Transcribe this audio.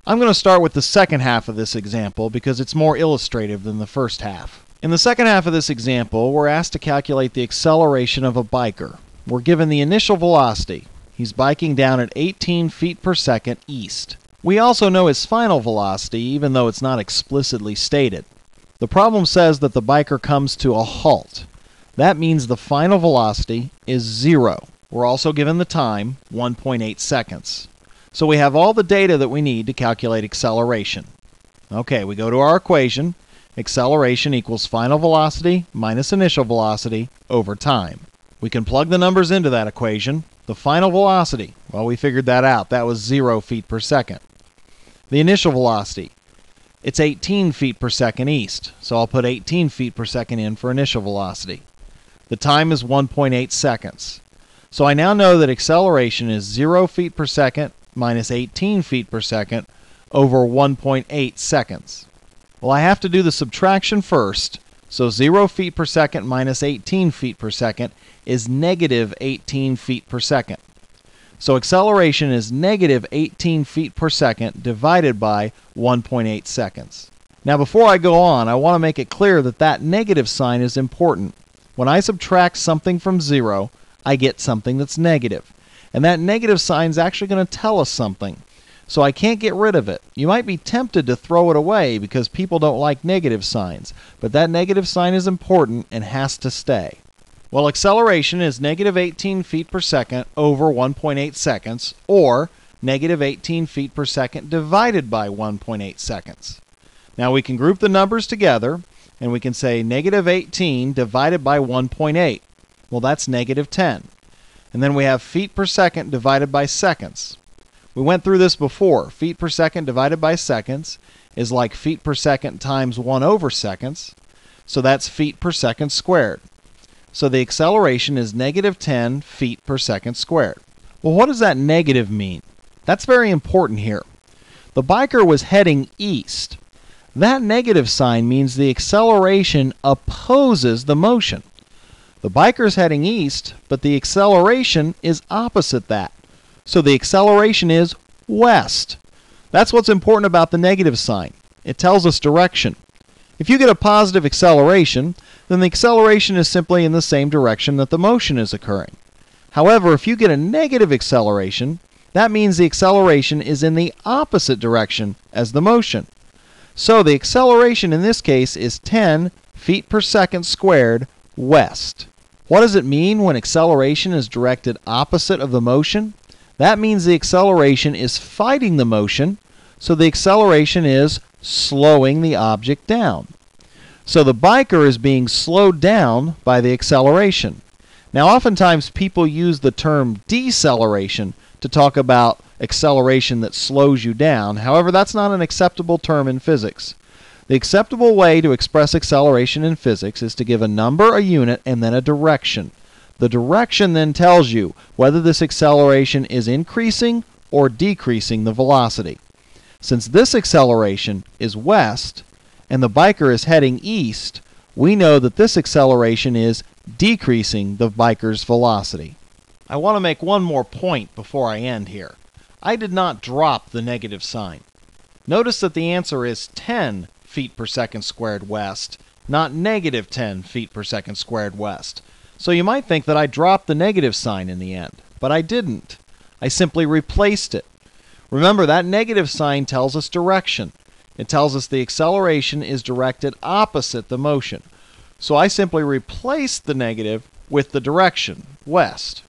I'm going to start with the second half of this example because it's more illustrative than the first half. In the second half of this example, we're asked to calculate the acceleration of a biker. We're given the initial velocity. He's biking down at 18 feet per second east. We also know his final velocity, even though it's not explicitly stated. The problem says that the biker comes to a halt. That means the final velocity is 0. We're also given the time, 1.8 seconds. So we have all the data that we need to calculate acceleration. Okay, we go to our equation. Acceleration equals final velocity minus initial velocity over time. We can plug the numbers into that equation. The final velocity, well, we figured that out. That was 0 feet per second. The initial velocity, it's 18 feet per second east. So I'll put 18 feet per second in for initial velocity. The time is 1.8 seconds. So I now know that acceleration is 0 feet per second minus 18 feet per second over 1.8 seconds. Well, I have to do the subtraction first, so 0 feet per second minus 18 feet per second is negative 18 feet per second. So acceleration is negative 18 feet per second divided by 1.8 seconds. Now before I go on, I want to make it clear that that negative sign is important. When I subtract something from 0, I get something that's negative. And that negative sign is actually going to tell us something. So I can't get rid of it. You might be tempted to throw it away because people don't like negative signs. But that negative sign is important and has to stay. Well, acceleration is negative 18 feet per second over 1.8 seconds, or negative 18 feet per second divided by 1.8 seconds. Now we can group the numbers together, and we can say negative 18 divided by 1.8. Well, that's negative 10. And then we have feet per second divided by seconds. We went through this before. Feet per second divided by seconds is like feet per second times 1 over seconds. So that's feet per second squared. So the acceleration is negative 10 feet per second squared. Well, what does that negative mean? That's very important here. The biker was heading east. That negative sign means the acceleration opposes the motion. The biker's heading east, but the acceleration is opposite that. So the acceleration is west. That's what's important about the negative sign. It tells us direction. If you get a positive acceleration, then the acceleration is simply in the same direction that the motion is occurring. However, if you get a negative acceleration, that means the acceleration is in the opposite direction as the motion. So the acceleration in this case is 10 feet per second squared west. What does it mean when acceleration is directed opposite of the motion? That means the acceleration is fighting the motion, so the acceleration is slowing the object down. So the biker is being slowed down by the acceleration. Now, oftentimes people use the term deceleration to talk about acceleration that slows you down. However, that's not an acceptable term in physics. The acceptable way to express acceleration in physics is to give a number, a unit, and then a direction. The direction then tells you whether this acceleration is increasing or decreasing the velocity. Since this acceleration is west and the biker is heading east, we know that this acceleration is decreasing the biker's velocity. I want to make one more point before I end here. I did not drop the negative sign. Notice that the answer is 10 feet per second squared west, not negative 10 feet per second squared west. So you might think that I dropped the negative sign in the end, but I didn't. I simply replaced it. Remember, that negative sign tells us direction. It tells us the acceleration is directed opposite the motion. So I simply replaced the negative with the direction, west.